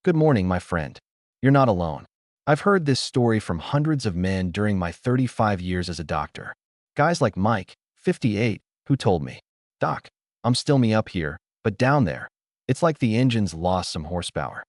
Good morning, my friend. You're not alone. I've heard this story from hundreds of men during my 35 years as a doctor. Guys like Mike, 58, who told me, "Doc, I'm still me up here, but down there, it's like the engine's lost some horsepower."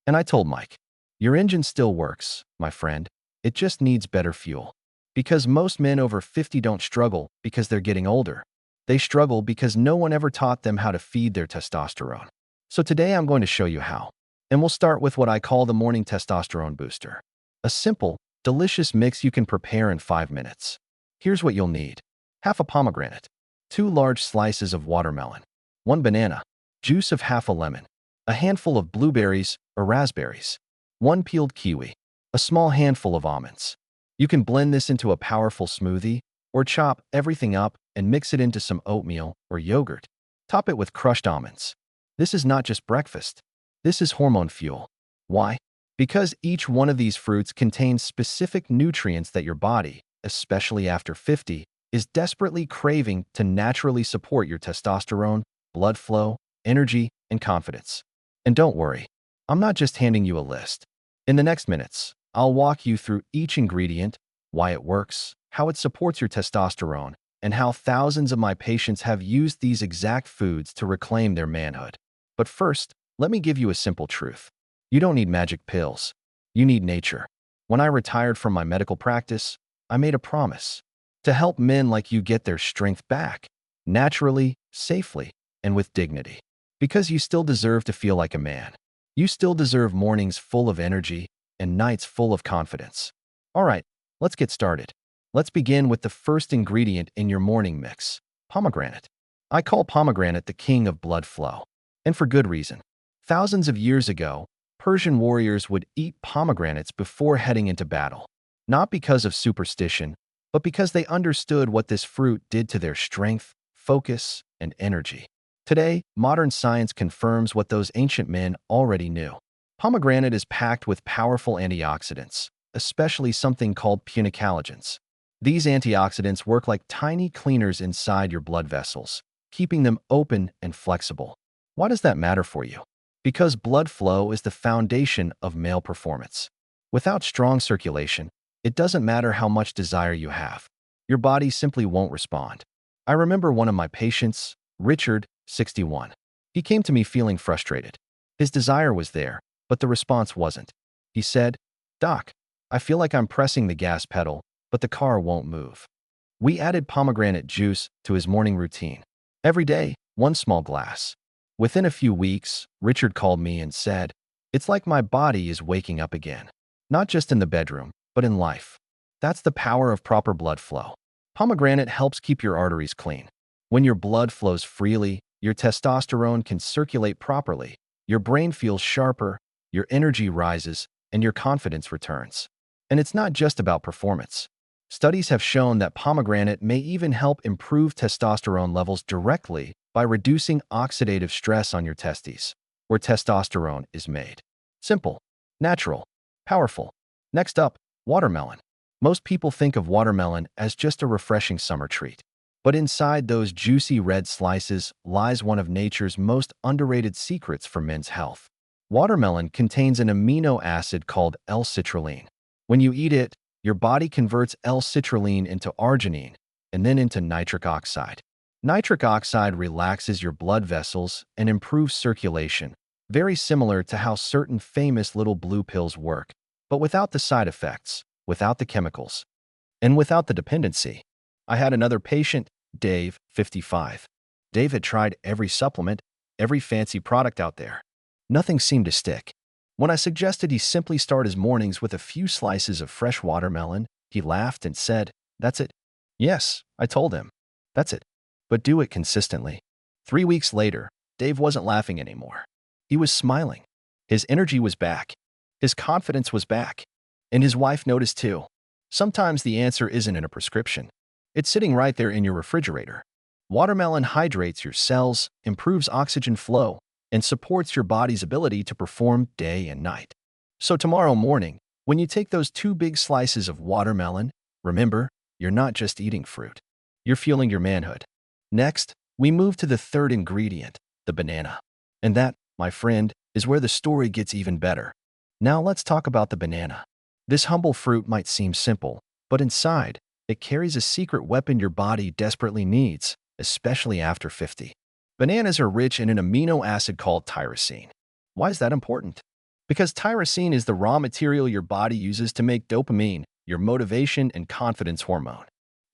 And I told Mike, "Your engine still works, my friend. It just needs better fuel." Because most men over 50 don't struggle because they're getting older. They struggle because no one ever taught them how to feed their testosterone. So today I'm going to show you how. And we'll start with what I call the morning testosterone booster. A simple, delicious mix you can prepare in 5 minutes. Here's what you'll need. Half a pomegranate, 2 large slices of watermelon, 1 banana, juice of half a lemon, a handful of blueberries or raspberries, 1 peeled kiwi, a small handful of almonds. You can blend this into a powerful smoothie or chop everything up and mix it into some oatmeal or yogurt. Top it with crushed almonds. This is not just breakfast. This is hormone fuel. Why? Because each one of these fruits contains specific nutrients that your body, especially after 50, is desperately craving to naturally support your testosterone, blood flow, energy, and confidence. And don't worry, I'm not just handing you a list. In the next minutes, I'll walk you through each ingredient, why it works, how it supports your testosterone, and how thousands of my patients have used these exact foods to reclaim their manhood. But first, let me give you a simple truth. You don't need magic pills. You need nature. When I retired from my medical practice, I made a promise to help men like you get their strength back, naturally, safely, and with dignity. Because you still deserve to feel like a man. You still deserve mornings full of energy and nights full of confidence. All right, let's get started. Let's begin with the first ingredient in your morning mix, pomegranate. I call pomegranate the king of blood flow, and for good reason. Thousands of years ago, Persian warriors would eat pomegranates before heading into battle, not because of superstition, but because they understood what this fruit did to their strength, focus, and energy. Today, modern science confirms what those ancient men already knew. Pomegranate is packed with powerful antioxidants, especially something called punicalagins. These antioxidants work like tiny cleaners inside your blood vessels, keeping them open and flexible. Why does that matter for you? Because blood flow is the foundation of male performance. Without strong circulation, it doesn't matter how much desire you have. Your body simply won't respond. I remember one of my patients, Richard, 61. He came to me feeling frustrated. His desire was there, but the response wasn't. He said, "Doc, I feel like I'm pressing the gas pedal, but the car won't move." We added pomegranate juice to his morning routine. Every day, 1 small glass. Within a few weeks, Richard called me and said, "It's like my body is waking up again. Not just in the bedroom, but in life." That's the power of proper blood flow. Pomegranate helps keep your arteries clean. When your blood flows freely, your testosterone can circulate properly, your brain feels sharper, your energy rises, and your confidence returns. And it's not just about performance. Studies have shown that pomegranate may even help improve testosterone levels directly by reducing oxidative stress on your testes, where testosterone is made. Simple, natural, powerful. Next up, watermelon. Most people think of watermelon as just a refreshing summer treat. But inside those juicy red slices lies one of nature's most underrated secrets for men's health. Watermelon contains an amino acid called L-citrulline. When you eat it, your body converts L-citrulline into arginine and then into nitric oxide. Nitric oxide relaxes your blood vessels and improves circulation, very similar to how certain famous little blue pills work, but without the side effects, without the chemicals, and without the dependency. I had another patient, Dave, 55. Dave had tried every supplement, every fancy product out there. Nothing seemed to stick. When I suggested he simply start his mornings with a few slices of fresh watermelon, he laughed and said, "That's it." Yes, I told him, "That's it. But do it consistently." 3 weeks later, Dave wasn't laughing anymore. He was smiling. His energy was back. His confidence was back. And his wife noticed too. Sometimes the answer isn't in a prescription. It's sitting right there in your refrigerator. Watermelon hydrates your cells, improves oxygen flow, and supports your body's ability to perform day and night. So tomorrow morning, when you take those 2 big slices of watermelon, remember, you're not just eating fruit. You're fueling your manhood. Next, we move to the third ingredient, the banana. And that, my friend, is where the story gets even better. Now let's talk about the banana. This humble fruit might seem simple, but inside, it carries a secret weapon your body desperately needs, especially after 50. Bananas are rich in an amino acid called tyrosine. Why is that important? Because tyrosine is the raw material your body uses to make dopamine, your motivation and confidence hormone.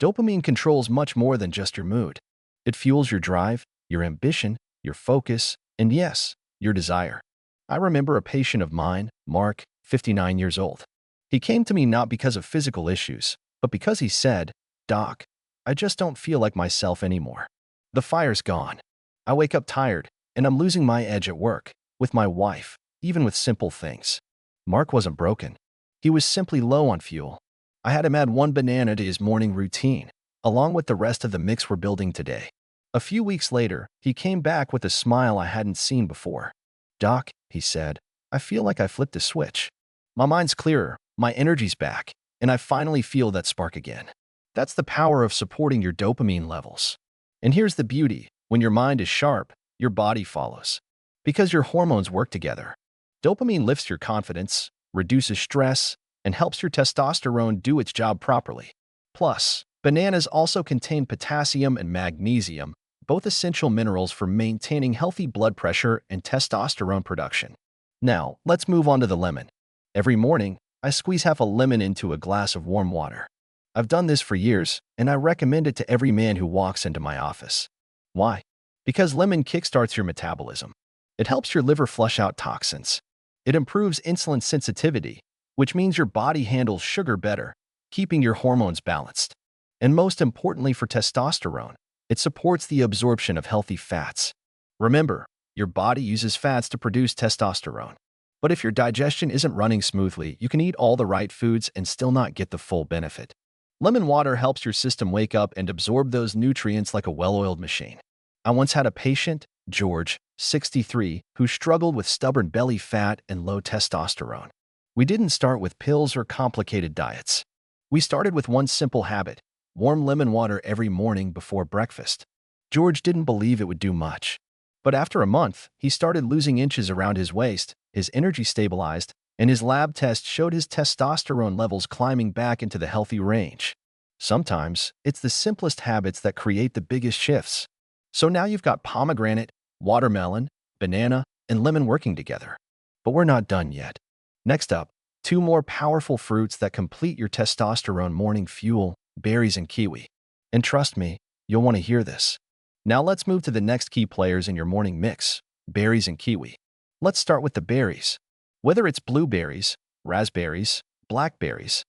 Dopamine controls much more than just your mood. It fuels your drive, your ambition, your focus, and yes, your desire. I remember a patient of mine, Mark, 59 years old. He came to me not because of physical issues, but because he said, "Doc, I just don't feel like myself anymore. The fire's gone. I wake up tired, and I'm losing my edge at work, with my wife, even with simple things." Mark wasn't broken. He was simply low on fuel. I had him add one banana to his morning routine, along with the rest of the mix we're building today. A few weeks later, he came back with a smile I hadn't seen before. "Doc," he said, "I feel like I flipped a switch. My mind's clearer, my energy's back, and I finally feel that spark again." That's the power of supporting your dopamine levels. And here's the beauty. When your mind is sharp, your body follows. Because your hormones work together. Dopamine lifts your confidence, reduces stress, and helps your testosterone do its job properly. Plus, bananas also contain potassium and magnesium, both essential minerals for maintaining healthy blood pressure and testosterone production. Now, let's move on to the lemon. Every morning, I squeeze half a lemon into a glass of warm water. I've done this for years, and I recommend it to every man who walks into my office. Why? Because lemon kickstarts your metabolism. It helps your liver flush out toxins. It improves insulin sensitivity, which means your body handles sugar better, keeping your hormones balanced. And most importantly for testosterone, it supports the absorption of healthy fats. Remember, your body uses fats to produce testosterone. But if your digestion isn't running smoothly, you can eat all the right foods and still not get the full benefit. Lemon water helps your system wake up and absorb those nutrients like a well-oiled machine. I once had a patient, George, 63, who struggled with stubborn belly fat and low testosterone. We didn't start with pills or complicated diets. We started with one simple habit: warm lemon water every morning before breakfast. George didn't believe it would do much. But after a month, he started losing inches around his waist, his energy stabilized, and his lab test showed his testosterone levels climbing back into the healthy range. Sometimes, it's the simplest habits that create the biggest shifts. So now you've got pomegranate, watermelon, banana, and lemon working together. But we're not done yet. Next up, two more powerful fruits that complete your testosterone morning fuel: berries and kiwi. And trust me, you'll want to hear this. Now let's move to the next key players in your morning mix: berries and kiwi. Let's start with the berries. Whether it's blueberries, raspberries, blackberries,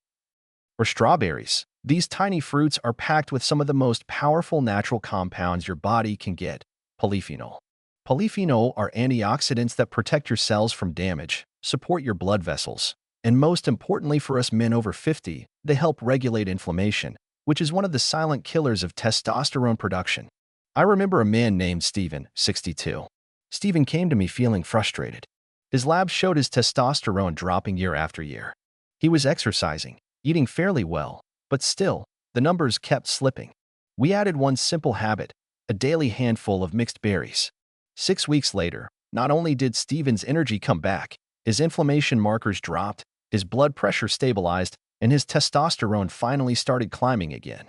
or strawberries, these tiny fruits are packed with some of the most powerful natural compounds your body can get: polyphenol. Polyphenol are antioxidants that protect your cells from damage, support your blood vessels, and most importantly for us men over 50, they help regulate inflammation, which is one of the silent killers of testosterone production. I remember a man named Steven, 62. Steven came to me feeling frustrated. His lab showed his testosterone dropping year after year. He was exercising, eating fairly well, but still, the numbers kept slipping. We added one simple habit: a daily handful of mixed berries. 6 weeks later, not only did Steven's energy come back, his inflammation markers dropped, his blood pressure stabilized, and his testosterone finally started climbing again.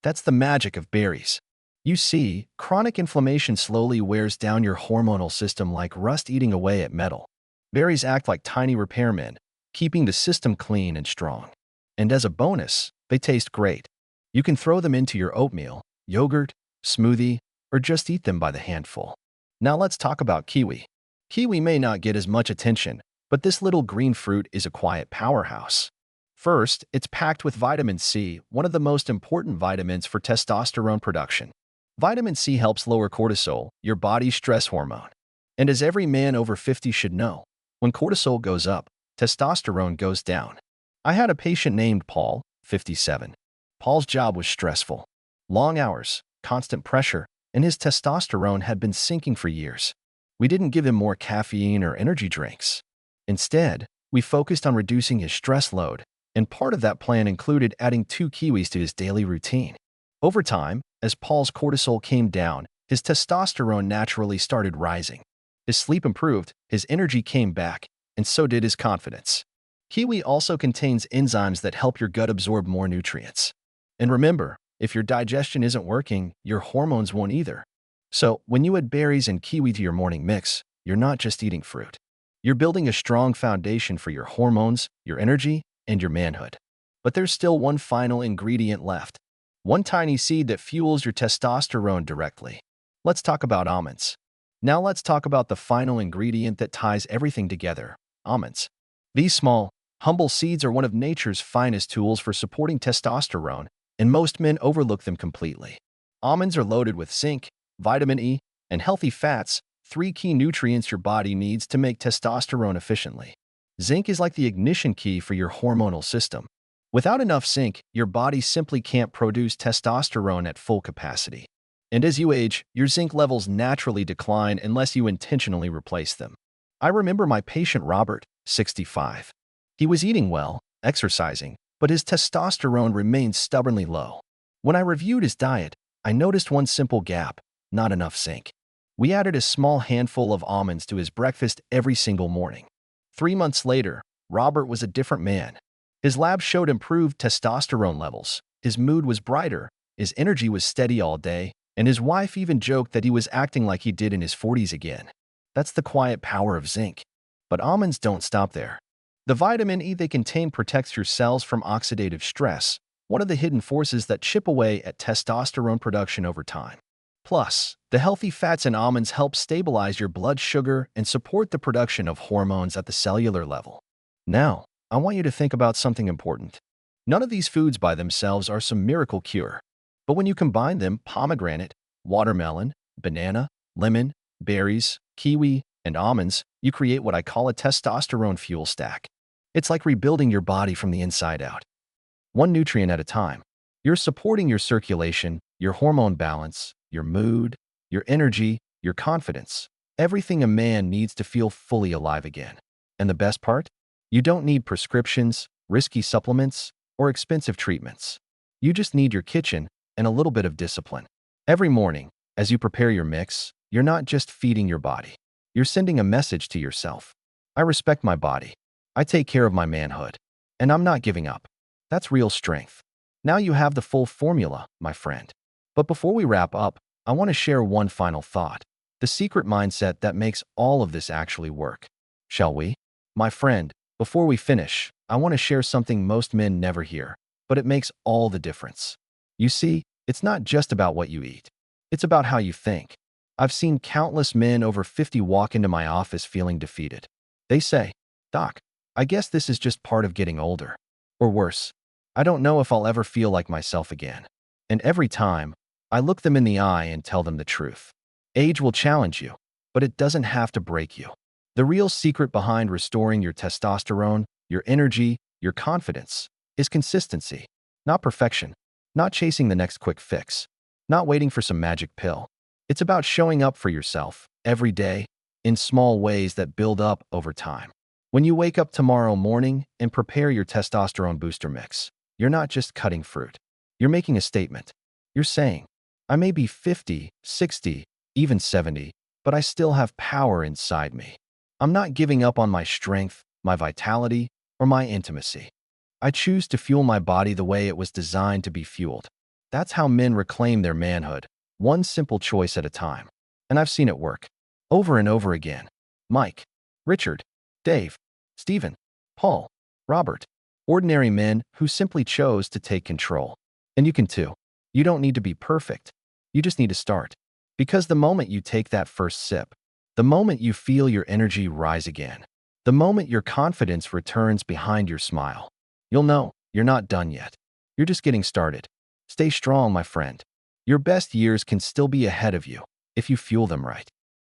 That's the magic of berries. You see, chronic inflammation slowly wears down your hormonal system like rust eating away at metal. Berries act like tiny repairmen, keeping the system clean and strong. And as a bonus, they taste great. You can throw them into your oatmeal, yogurt, smoothie, or just eat them by the handful. Now let's talk about kiwi. Kiwi may not get as much attention, but this little green fruit is a quiet powerhouse. First, it's packed with vitamin C, one of the most important vitamins for testosterone production. Vitamin C helps lower cortisol, your body's stress hormone. And as every man over 50 should know, when cortisol goes up, testosterone goes down. I had a patient named Paul, 57. Paul's job was stressful. Long hours, constant pressure, and his testosterone had been sinking for years. We didn't give him more caffeine or energy drinks. Instead, we focused on reducing his stress load, and part of that plan included adding 2 kiwis to his daily routine. Over time, as Paul's cortisol came down, his testosterone naturally started rising. His sleep improved, his energy came back, and so did his confidence. Kiwi also contains enzymes that help your gut absorb more nutrients. And remember, if your digestion isn't working, your hormones won't either. So, when you add berries and kiwi to your morning mix, you're not just eating fruit. You're building a strong foundation for your hormones, your energy, and your manhood. But there's still one final ingredient left. One tiny seed that fuels your testosterone directly. Let's talk about almonds. Now let's talk about the final ingredient that ties everything together, almonds. These small, humble seeds are one of nature's finest tools for supporting testosterone, and most men overlook them completely. Almonds are loaded with zinc, vitamin E, and healthy fats, three key nutrients your body needs to make testosterone efficiently. Zinc is like the ignition key for your hormonal system. Without enough zinc, your body simply can't produce testosterone at full capacity. And as you age, your zinc levels naturally decline unless you intentionally replace them. I remember my patient Robert, 65. He was eating well, exercising, but his testosterone remained stubbornly low. When I reviewed his diet, I noticed one simple gap: not enough zinc. We added a small handful of almonds to his breakfast every single morning. 3 months later, Robert was a different man. His lab showed improved testosterone levels, his mood was brighter, his energy was steady all day, and his wife even joked that he was acting like he did in his 40s again. That's the quiet power of zinc. But almonds don't stop there. The vitamin E they contain protects your cells from oxidative stress, one of the hidden forces that chip away at testosterone production over time. Plus, the healthy fats in almonds help stabilize your blood sugar and support the production of hormones at the cellular level. Now, I want you to think about something important. None of these foods by themselves are some miracle cure. But when you combine them, pomegranate, watermelon, banana, lemon, berries, kiwi, and almonds, you create what I call a testosterone fuel stack. It's like rebuilding your body from the inside out. One nutrient at a time. You're supporting your circulation, your hormone balance, your mood, your energy, your confidence. Everything a man needs to feel fully alive again. And the best part? You don't need prescriptions, risky supplements, or expensive treatments. You just need your kitchen and a little bit of discipline. Every morning, as you prepare your mix, you're not just feeding your body. You're sending a message to yourself. I respect my body. I take care of my manhood. And I'm not giving up. That's real strength. Now you have the full formula, my friend. But before we wrap up, I want to share one final thought. The secret mindset that makes all of this actually work. Shall we? My friend, before we finish, I want to share something most men never hear, but it makes all the difference. You see, it's not just about what you eat. It's about how you think. I've seen countless men over 50 walk into my office feeling defeated. They say, "Doc, I guess this is just part of getting older." Or worse, "I don't know if I'll ever feel like myself again." And every time, I look them in the eye and tell them the truth. Age will challenge you, but it doesn't have to break you. The real secret behind restoring your testosterone, your energy, your confidence, is consistency, not perfection, not chasing the next quick fix, not waiting for some magic pill. It's about showing up for yourself every day in small ways that build up over time. When you wake up tomorrow morning and prepare your testosterone booster mix, you're not just cutting fruit. You're making a statement. You're saying, "I may be 50, 60, even 70, but I still have power inside me. I'm not giving up on my strength, my vitality, or my intimacy. I choose to fuel my body the way it was designed to be fueled." That's how men reclaim their manhood, one simple choice at a time. And I've seen it work. Over and over again. Mike, Richard, Dave, Stephen, Paul, Robert. Ordinary men who simply chose to take control. And you can too. You don't need to be perfect. You just need to start. Because the moment you take that first sip, the moment you feel your energy rise again, the moment your confidence returns behind your smile, you'll know you're not done yet. You're just getting started. Stay strong, my friend. Your best years can still be ahead of you if you fuel them right.